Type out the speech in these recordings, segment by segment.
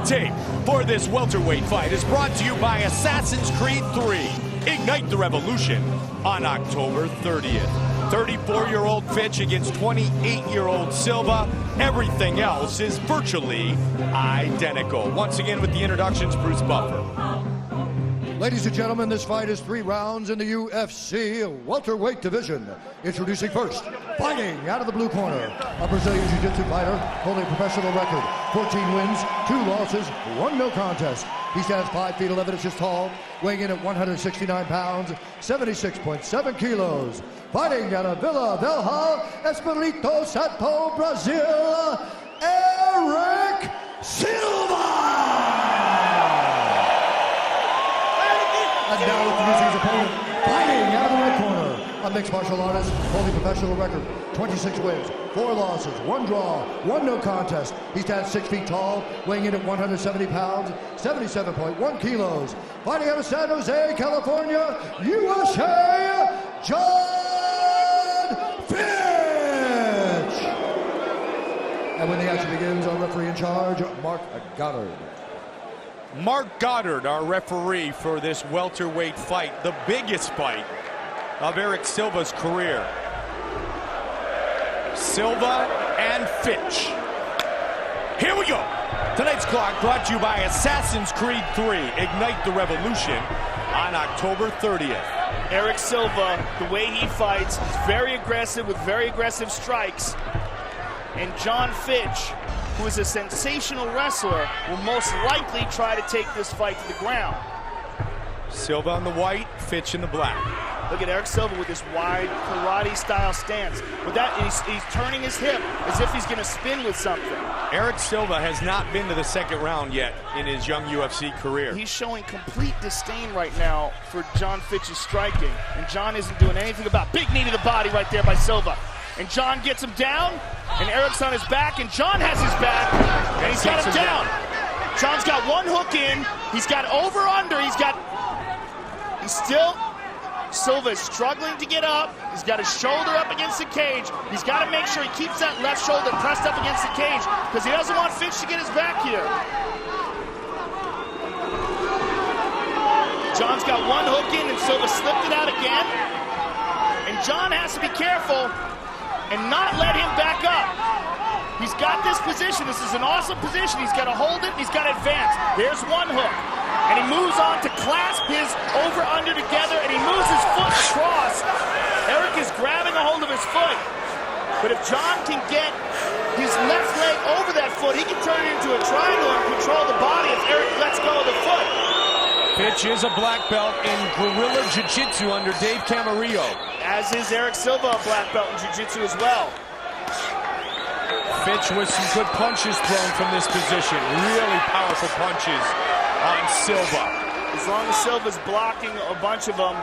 tape for this welterweight fight is brought to you by Assassin's Creed 3. Ignite the revolution on October 30th. 34-year-old Fitch against 28-year-old Silva. Everything else is virtually identical. Once again with the introductions, Bruce Buffer. Ladies and gentlemen, this fight is 3 rounds in the UFC welterweight division. Introducing first, fighting out of the blue corner, a Brazilian Jiu-Jitsu fighter holding a professional record, 14 wins, 2 losses, 1 no contest. He stands 5 feet 11 inches tall, weighing in at 169 pounds, 76.7 kilos. Fighting out of Vila Velha, Espírito Santo, Brazil, Erick Silva! And now introducing his opponent, fighting out of the red corner, a mixed martial artist holding professional record, 26 wins, 4 losses, 1 draw, 1 no contest. He stands 6 feet tall, weighing in at 170 pounds, 77.1 kilos. Fighting out of San Jose, California, USA, John Fitch! And when the action begins, our referee in charge, Mark Goddard. Mark Goddard, our referee for this welterweight fight, the biggest fight of Erick Silva's career. Silva and Fitch. Here we go. Tonight's clock brought to you by Assassin's Creed 3. Ignite the revolution on October 30th. Erick Silva, the way he fights, is very aggressive with very aggressive strikes. And John Fitch, who is a sensational wrestler, will most likely try to take this fight to the ground. Silva in the white, Fitch in the black. Look at Erick Silva with this wide karate-style stance. With that, he's turning his hip as if he's going to spin with something. Erick Silva has not been to the second round yet in his young UFC career. He's showing complete disdain right now for John Fitch's striking, and John isn't doing anything about it. Big knee to the body right there by Silva. And John gets him down, and Erick's on his back, and John has his back, and he's got him down. John's got 1 hook in, he's got over-under, he's still, Silva is struggling to get up, he's got his shoulder up against the cage, he's got to make sure he keeps that left shoulder pressed up against the cage, because he doesn't want Fitch to get his back here. John's got 1 hook in, and Silva slipped it out again, and John has to be careful and not let him back up. He's got this position. This is an awesome position. He's got to hold it, and he's got to advance. There's 1 hook. And he moves on to clasp his over-under together, and he moves his foot across. Erick is grabbing a hold of his foot. But if John can get his left leg over that foot, he can turn it into a triangle and control the body if Erick lets go of the foot. Fitch is a black belt in guerrilla jiu-jitsu under Dave Camarillo. As is Erick Silva, a black belt in jiu-jitsu as well. Fitch with some good punches thrown from this position. Really powerful punches on Silva. As long as Silva's blocking a bunch of them,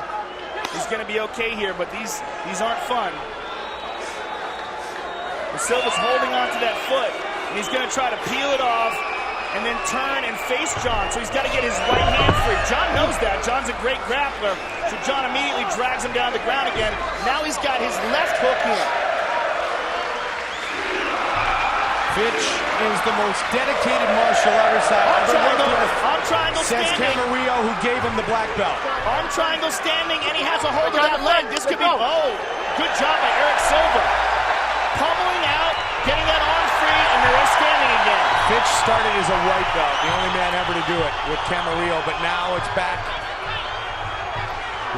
he's going to be okay here, but these aren't fun. And Silva's holding on to that foot, and he's going to try to peel it off and then turn and face John, so he's got to get his right hand free. John knows that. John's a great grappler, so John immediately drags him down to the ground again. Now he's got his left hook in. Fitch is the most dedicated martial artist I've ever worked with. Arm triangle says standing. Camarillo, who gave him the black belt. Arm triangle standing, and he has a hold of that leg. This could be, oh, good job by Erick Silva. Pummeling out, getting that arm free, and they're standing again. Fitch started as a white belt, the only man ever to do it with Camarillo, but now it's back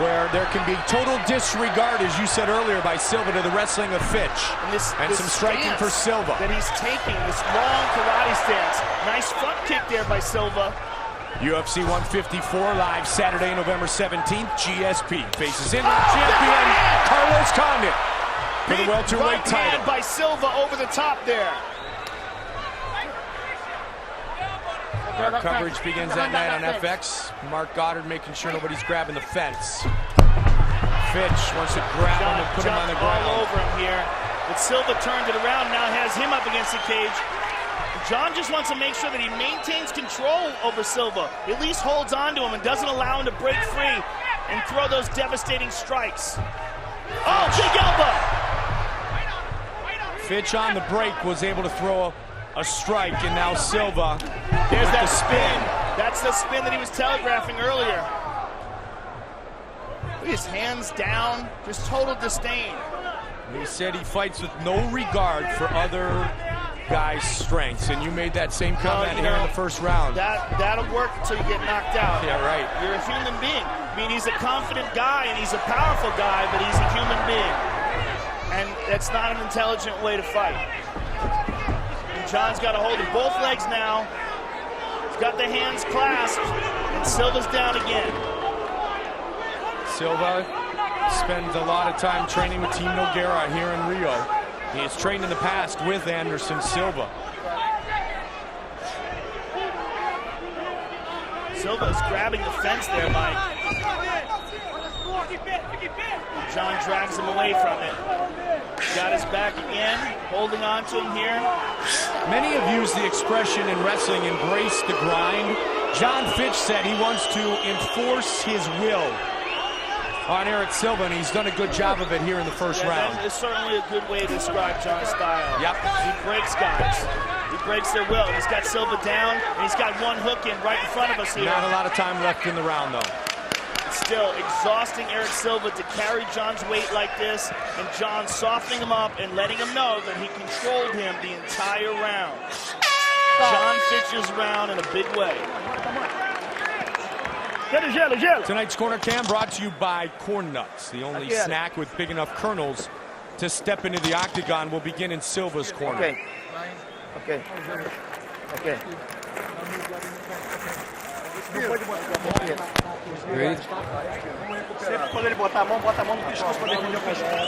where there can be total disregard, as you said earlier, by Silva to the wrestling of Fitch. And some striking for Silva. That he's taking, this long karate stance. Nice front kick there by Silva. UFC 154 live Saturday, November 17th. GSP faces in champion Carlos Condit for the welterweight title. By Silva over the top there. Our coverage begins that night on FX. Mark Goddard making sure nobody's grabbing the fence. Fitch wants to grab him and put him on the ground. All over him here. But Silva turned it around, now has him up against the cage. John just wants to make sure that he maintains control over Silva. At least holds on to him and doesn't allow him to break free and throw those devastating strikes. Oh, big elbow! Fitch on the break was able to throw a strike, and now Silva. There's that spin. That's the spin that he was telegraphing earlier. Look at his hands down, just total disdain. He said he fights with no regard for other guys' strengths, and you made that same comment here in the first round. That'll work until you get knocked out. Yeah, right. You're a human being. I mean, he's a confident guy, and he's a powerful guy, but he's a human being. And that's not an intelligent way to fight. And John's got a hold of both legs now. He's got the hands clasped, and Silva's down again. Silva spends a lot of time training with Team Nogueira here in Rio. He has trained in the past with Anderson Silva. Silva is grabbing the fence there, Mike. And John drags him away from it. Got his back again, holding on to him here. Many have used the expression in wrestling, embrace the grind. John Fitch said he wants to enforce his will on Erick Silva, and he's done a good job of it here in the first round. That is certainly a good way to describe John's style. Yep. He breaks guys. He breaks their will. He's got Silva down, and he's got one hook in right in front of us here. Not a lot of time left in the round, though. It's still exhausting Erick Silva to carry John's weight like this, and John softening him up and letting him know that he controlled him the entire round. John Fitch's round in a big way. Tonight's Corner Cam brought to you by Corn Nuts, the only snack with big enough kernels to step into the octagon. Will begin in Silva's corner. Okay. Okay. Okay.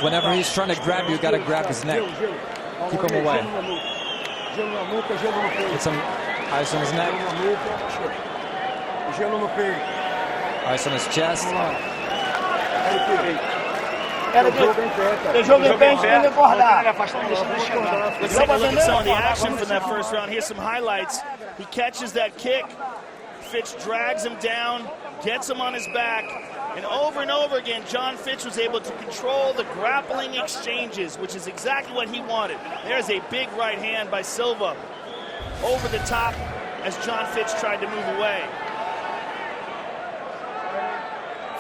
Whenever he's trying to grab you, got to grab his neck. Keep him away. Get some ice on his neck. Ice on his chest. Some of the action from that first round. Here's some highlights. He catches that kick. Fitch drags him down, gets him on his back, and over again, John Fitch was able to control the grappling exchanges, which is exactly what he wanted. There's a big right hand by Silva over the top as John Fitch tried to move away.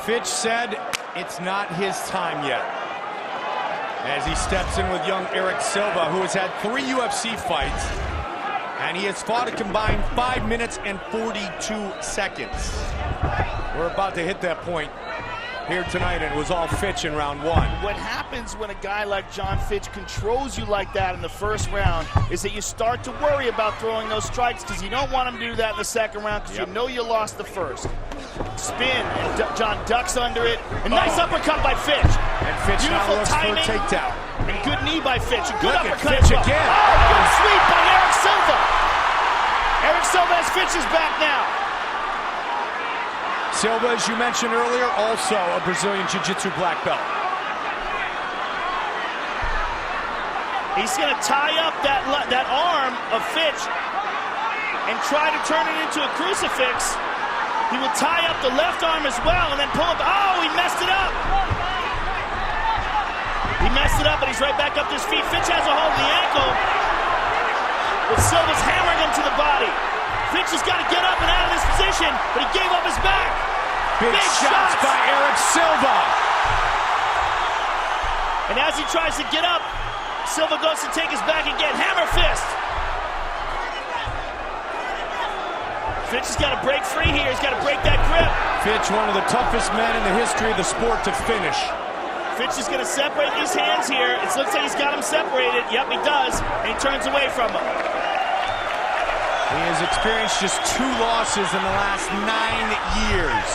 Fitch said it's not his time yet, as he steps in with young Erick Silva, who has had 3 UFC fights, and he has fought a combined 5 minutes and 42 seconds. We're about to hit that point here tonight, and it was all Fitch in round 1. What happens when a guy like John Fitch controls you like that in the first round is that you start to worry about throwing those strikes, because you don't want him to do that in the second round, because you know you lost the first. Spin, and John ducks under it. A nice uppercut by Fitch. And Fitch now Beautiful looks timing. for a takedown. And good knee by Fitch. A good Look at uppercut Fitch as well. again. Oh, good sweep by Erick Silva. Erick Silva has Fitch's back now. Silva, as you mentioned earlier, also a Brazilian Jiu-Jitsu black belt. He's going to tie up that arm of Fitch and try to turn it into a crucifix. He will tie up the left arm as well and then pull up. Oh, he messed it up. He messed it up, but he's right back up to his feet. Fitch has a hold of the ankle, but Silva's hammering him to the body. Fitch has got to get up and out of this position, but he gave up his back. Big shots by Erick Silva. And as he tries to get up, Silva goes to take his back again. Hammer fist. Fitch has got to break free here. He's got to break that grip. Fitch, one of the toughest men in the history of the sport to finish. Fitch is going to separate these hands here. It looks like he's got them separated. Yep, he does. And he turns away from them. He has experienced just 2 losses in the last 9 years.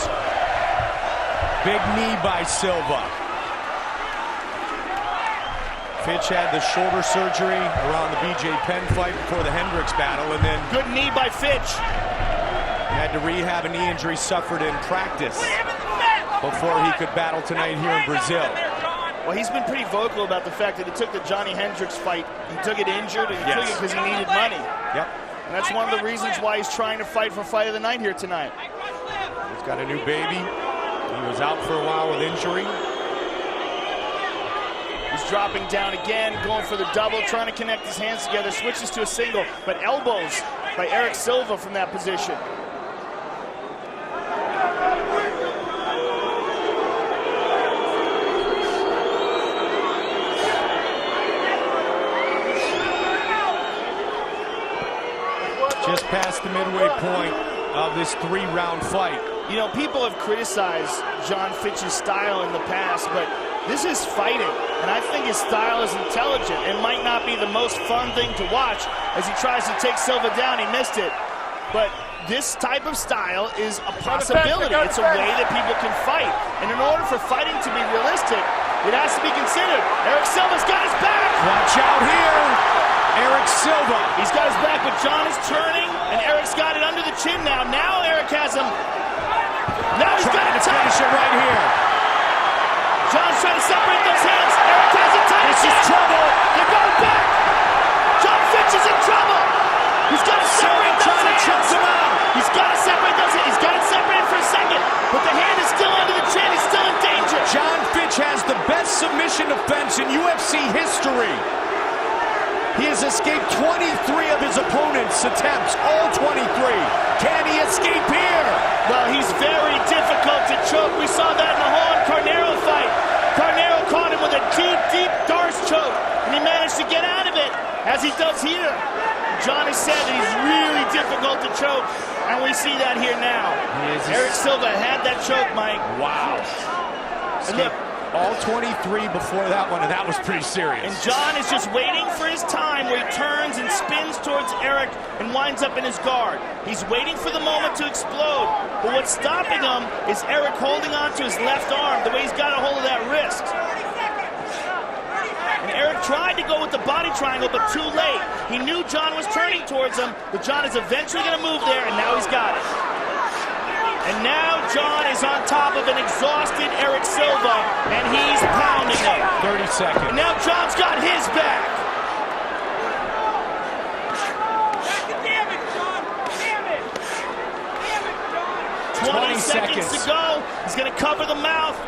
Big knee by Silva. Fitch had the shoulder surgery around the BJ Penn fight before the Hendricks battle, and then Good knee by Fitch. had to rehab a knee injury suffered in practice before he could battle tonight here in Brazil. Well, he's been pretty vocal about the fact that he took the Johnny Hendricks fight. He took it injured, and he took it because he needed money. Yep. And that's one of the reasons why he's trying to fight for Fight of the Night here tonight. He's got a new baby. He was out for a while with injury. He's dropping down again, going for the double, trying to connect his hands together, switches to a single, but elbows by Erick Silva from that position. Just past the midway point of this 3-round fight. You know, people have criticized John Fitch's style in the past, but this is fighting, and I think his style is intelligent. It might not be the most fun thing to watch as he tries to take Silva down. He missed it, but this type of style is a possibility. It's a way that people can fight, and in order for fighting to be realistic, it has to be considered. Erick Silva's got his back. Watch out here, Erick Silva. He's got his back, but John is turning, and Erick's got it under the chin now. Now Erick has him. Now he's got it tight. Finish it right here. John's trying to separate those hands. Erick has it tight. This is trouble. They're going back. John Fitch is in trouble. He's got to separate those hands. Choke him out. He's got to separate those hands. He's got it separated for a second, but the hand is still under the chin. He's still in danger. John Fitch has the best submission defense in UFC history. He has escaped 23 of his opponent's attempts, all 23. Can he escape here? Well, he's very difficult to choke. We saw that in the Janeiro fight. Janeiro caught him with a deep, deep Darce choke, and he managed to get out of it, as he does here. John has said that he's really difficult to choke, and we see that here now. Erick Silva had that choke, Mike. Wow. And look, all 23 before that one, and that was pretty serious. And John is just waiting for his time where he turns and spins towards Erick and winds up in his guard. He's waiting for the moment to explode. But what's stopping him is Erick holding on to his left arm, the way he's got a hold of that wrist. And Erick tried to go with the body triangle, but too late. He knew John was turning towards him, but John is eventually going to move there, and now he's got it. And now John is on top of an exhausted Erick Silva, and he's pounding him. 30 seconds. And now John's got his back. Damn it, John! Damn it! Damn it, John! 20 seconds to go. He's going to cover the mouth,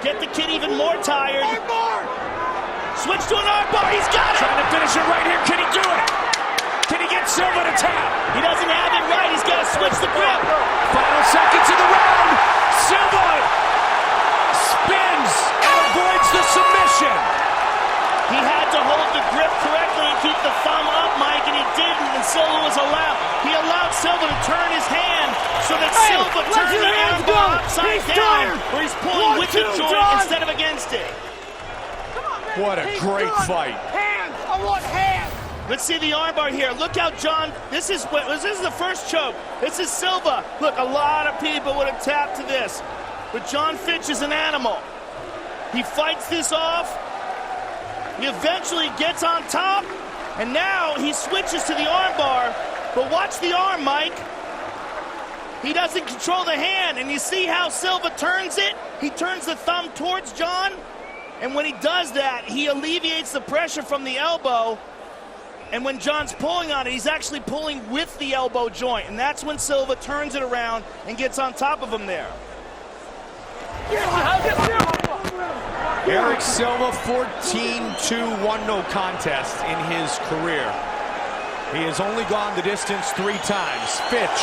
get the kid even more tired. Switch to an armbar. He's got it. Trying to finish it right here. Can he do it? Can he get Silva to tap? He doesn't have it right. He's got to switch the grip. Final seconds of the round. Silva spins and avoids the submission. He had to hold the grip correctly and keep the thumb up, Mike, and he didn't, and Silva was allowed. He allowed Silva to turn his hand so that Silva turned the armbar upside down, where he's pulling with the joint instead of against it. What a great fight. Hands! I want hands! Let's see the armbar here. Look how John, this is the first choke. This is Silva. Look, a lot of people would have tapped to this. But John Fitch is an animal. He fights this off. He eventually gets on top. And now he switches to the armbar. But watch the arm, Mike. He doesn't control the hand. And you see how Silva turns it? He turns the thumb towards John. And when he does that, he alleviates the pressure from the elbow. And when John's pulling on it, he's actually pulling with the elbow joint. And that's when Silva turns it around and gets on top of him there. Erick Silva, 14-2, no contest in his career. He has only gone the distance 3 times. Fitch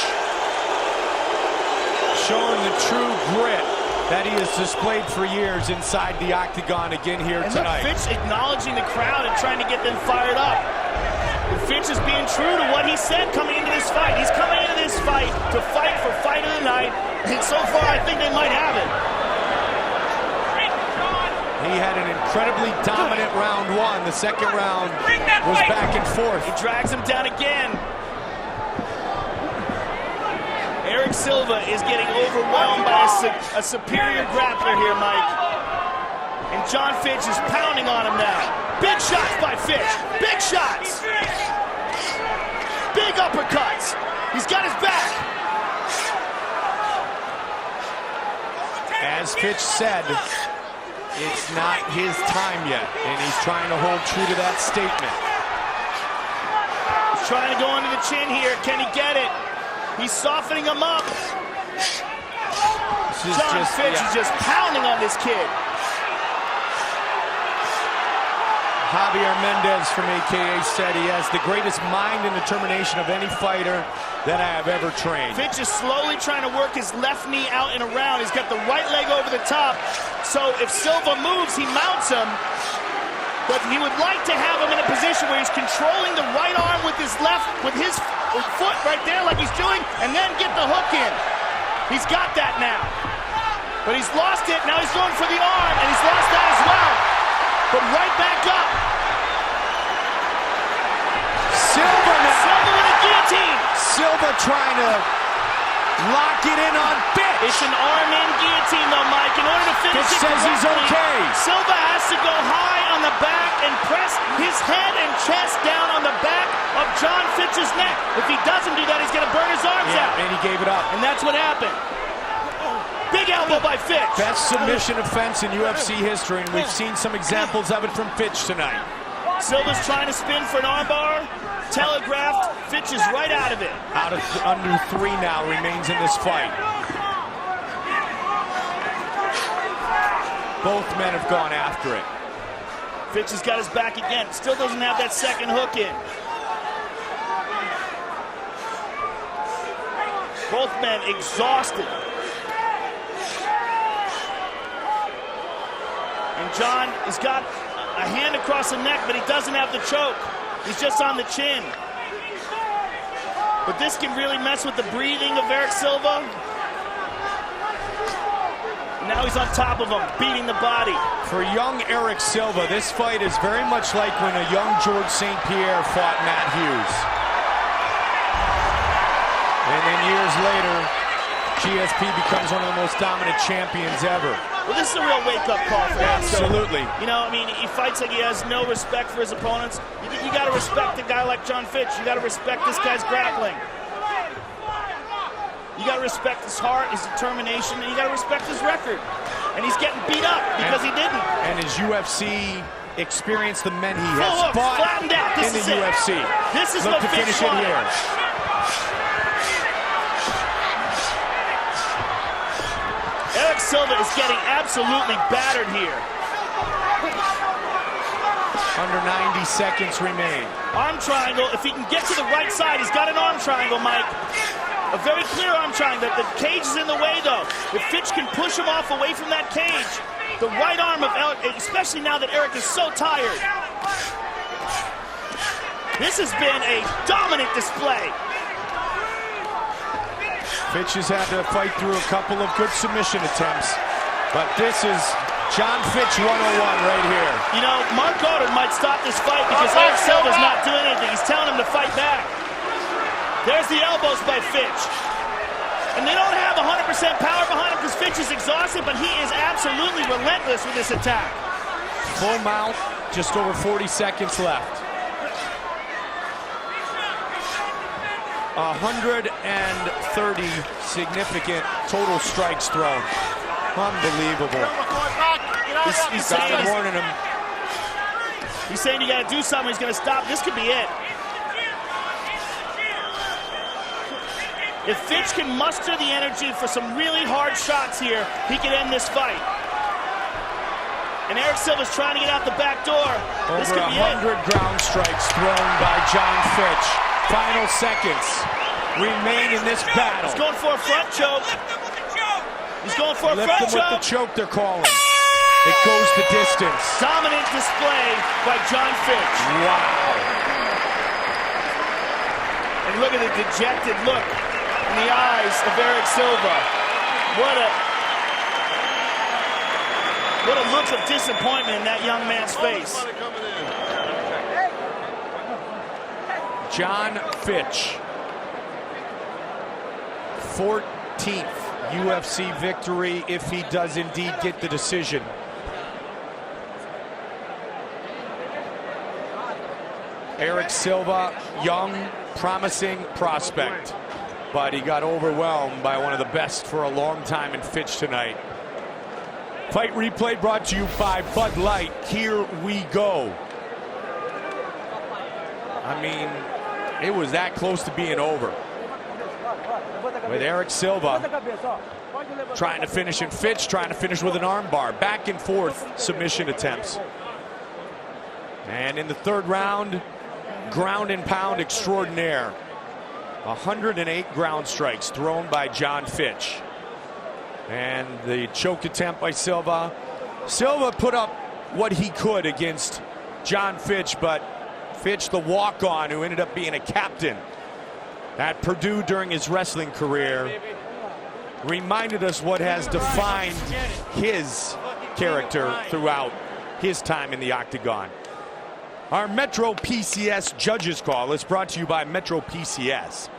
showing the true grit that he has displayed for years inside the octagon again here tonight. And look, Fitch acknowledging the crowd and trying to get them fired up. And Fitch is being true to what he said coming into this fight. He's coming into this fight to fight for fight of the night, and so far I think they might have it. He had an incredibly dominant round 1. The second round was back and forth. He drags him down again. Erick Silva is getting overwhelmed by a superior grappler here, Mike. And John Fitch is pounding on him now. Big shots by Fitch. Big shots. Big uppercuts. He's got his back. As Fitch said, it's not his time yet, and he's trying to hold true to that statement. He's trying to go under the chin here. Can he get it? He's softening him up. John Fitch is just pounding on this kid. Javier Mendez from AKA said he has the greatest mind and determination of any fighter that I have ever trained. Fitch is slowly trying to work his left knee out and around. He's got the right leg over the top. So if Silva moves, he mounts him. But he would like to have him in a position where he's controlling the right arm with his left, with his foot right there like he's doing, and then get the hook in. He's got that now. But he's lost it. Now he's going for the arm, and he's lost that as well. But right back up. Silva now. Silva with a guillotine. Silva trying to lock it in on Fitch. It's an arm-in guillotine, though, Mike. In order to finish Fitch it says he's correctly, okay. Silva has to go high on the back and press his head and chest down on the back of John Fitch's neck. If he doesn't do that, he's going to burn his arms out. And he gave it up. And that's what happened. Big elbow by Fitch. Best submission offense in UFC history, and we've seen some examples of it from Fitch tonight. Silva's trying to spin for an armbar. Telegraphed. Fitch is right out of it. Out of under 3 now remains in this fight. Both men have gone after it. Fitch has got his back again. Still doesn't have that second hook in. Both men exhausted. And John has got a hand across the neck, but he doesn't have the choke. He's just on the chin. But this can really mess with the breathing of Erick Silva. Now he's on top of him, beating the body. For young Erick Silva, this fight is very much like when a young George St. Pierre fought Matt Hughes. And then years later, GSP becomes one of the most dominant champions ever. Well, this is a real wake-up call for him. Absolutely. You know, I mean, he fights like he has no respect for his opponents. You got to respect a guy like John Fitch. You got to respect this guy's grappling. You got to respect his heart, his determination, and you got to respect his record. And he's getting beat up because he didn't. And his UFC experience, the men he has Full hooks, fought flattened out. in the UFC. This is Look what to Fitch finish it wanted. here. Erick Silva is getting absolutely battered here. Under 90 seconds remain. Arm triangle. If he can get to the right side, he's got an arm triangle, Mike. A very clear arm triangle. The cage is in the way, though. If Fitch can push him off away from that cage, the right arm of Erick, especially now that Erick is so tired. This has been a dominant display. Fitch has had to fight through a couple of good submission attempts, but this is John Fitch 101 right here. You know, Mark Goddard might stop this fight because Erick Silva's not doing anything. He's telling him to fight back. There's the elbows by Fitch. And they don't have 100% power behind him because Fitch is exhausted, but he is absolutely relentless with this attack. Full mount, just over 40 seconds left. 130 significant total strikes thrown. Unbelievable. He's saying warning him. He's saying you got to do something. He's going to stop. This could be it. If Fitch can muster the energy for some really hard shots here, he can end this fight. And Erick Silva's trying to get out the back door. This Over could be it. 100 ground strikes thrown by John Fitch. Final seconds remain in this battle. He's going for a front choke. He's going for a Lift front him with the choke. choke, they're calling. It goes the distance. Dominant display by John Fitch. Wow. And look at the dejected look in the eyes of Erick Silva. What a look of disappointment in that young man's face. John Fitch, 14th UFC victory if he does indeed get the decision. Erick Silva, young, promising prospect, but he got overwhelmed by one of the best for a long time in Fitch tonight. Fight replay brought to you by Bud Light. Here we go. I mean, it was that close to being over. With Erick Silva trying to finish, and Fitch trying to finish with an armbar. Back and forth submission attempts. And in the third round, ground and pound extraordinaire. 108 ground strikes thrown by John Fitch. And the choke attempt by Silva. Silva put up what he could against John Fitch, but Fitch, the walk-on who ended up being a captain at Purdue during his wrestling career, reminded us what has defined his character throughout his time in the octagon. Our Metro PCS judges call is brought to you by Metro PCS.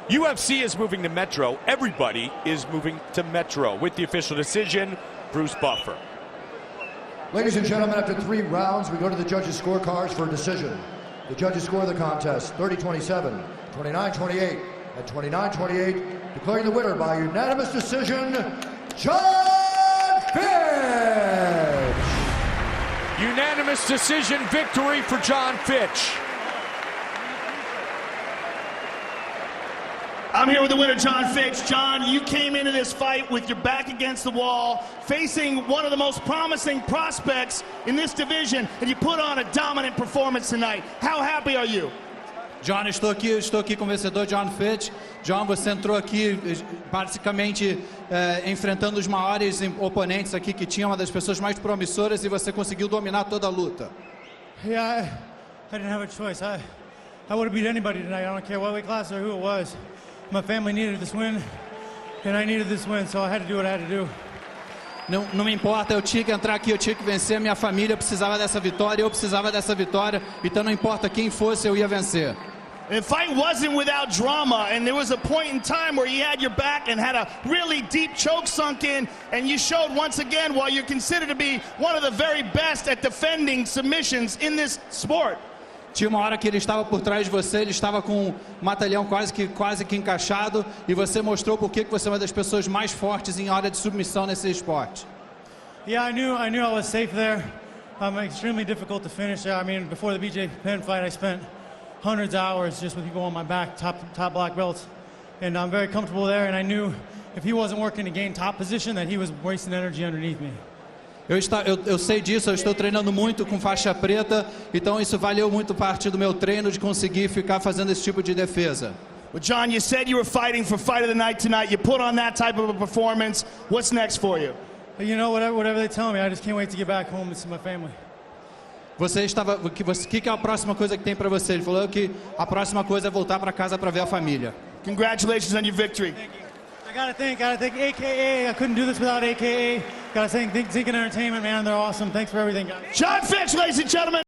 UFC is moving to Metro. Everybody is moving to Metro. With the official decision, Bruce Buffer. Ladies and gentlemen, after 3 rounds, we go to the judges' scorecards for a decision. The judges score the contest 30-27, 29-28, and 29-28, declaring the winner by unanimous decision, John Fitch! Unanimous decision victory for John Fitch. I'm here with the winner, John Fitch. John, you came into this fight with your back against the wall, facing one of the most promising prospects in this division, and you put on a dominant performance tonight. How happy are you? John, estou aqui com o vencedor John Fitch. John, você entrou aqui basicamente enfrentando os maiores oponentes aqui que tinha, uma das pessoas mais promissoras, e você conseguiu dominar toda a luta. Yeah, I didn't have a choice. I would have beat anybody tonight. I don't care what weight class or who it was. My family needed this win, and I needed this win, so I had to do what I had to do. Não me importa, eu tinha que entrar aqui, eu tinha que vencer, minha família precisava dessa vitória, eu precisava dessa vitória, então não importa quem fosse, eu ia vencer. The fight wasn't without drama, and there was a point in time where you had your back and had a really deep choke sunk in, and you showed once again why you're considered to be one of the very best at defending submissions in this sport. Tinha uma hora que ele estava por trás de você, ele estava com um matalhão quase que encaixado, e você mostrou por que você é uma das pessoas mais fortes em hora de submissão nesse esporte. Yeah, I knew I was safe there. Extremely difficult to finish. I mean, before the BJ Penn fight, I spent hundreds of hours just with people on my back, top black belts, and I'm very comfortable there. And I knew if he wasn't working to gain top position, that he was wasting energy underneath me. Eu sei disso, eu estou treinando muito com faixa preta, então isso valeu muito parte do meu treino de conseguir ficar fazendo esse tipo de defesa. Well, John, you said you were fighting for fight of the night tonight. You put on that type of a performance. What's next for you? But you know, whatever they tell me, I just can't wait to get back home and see my family. O que é a próxima coisa que tem para você? Ele falou que a próxima coisa é voltar para casa para ver a família. Congratulations on your victory. Thank you. I gotta thank AKA. I couldn't do this without AKA. Gotta thank Zeke Entertainment, man. They're awesome. Thanks for everything, guys. John Fitch, ladies and gentlemen.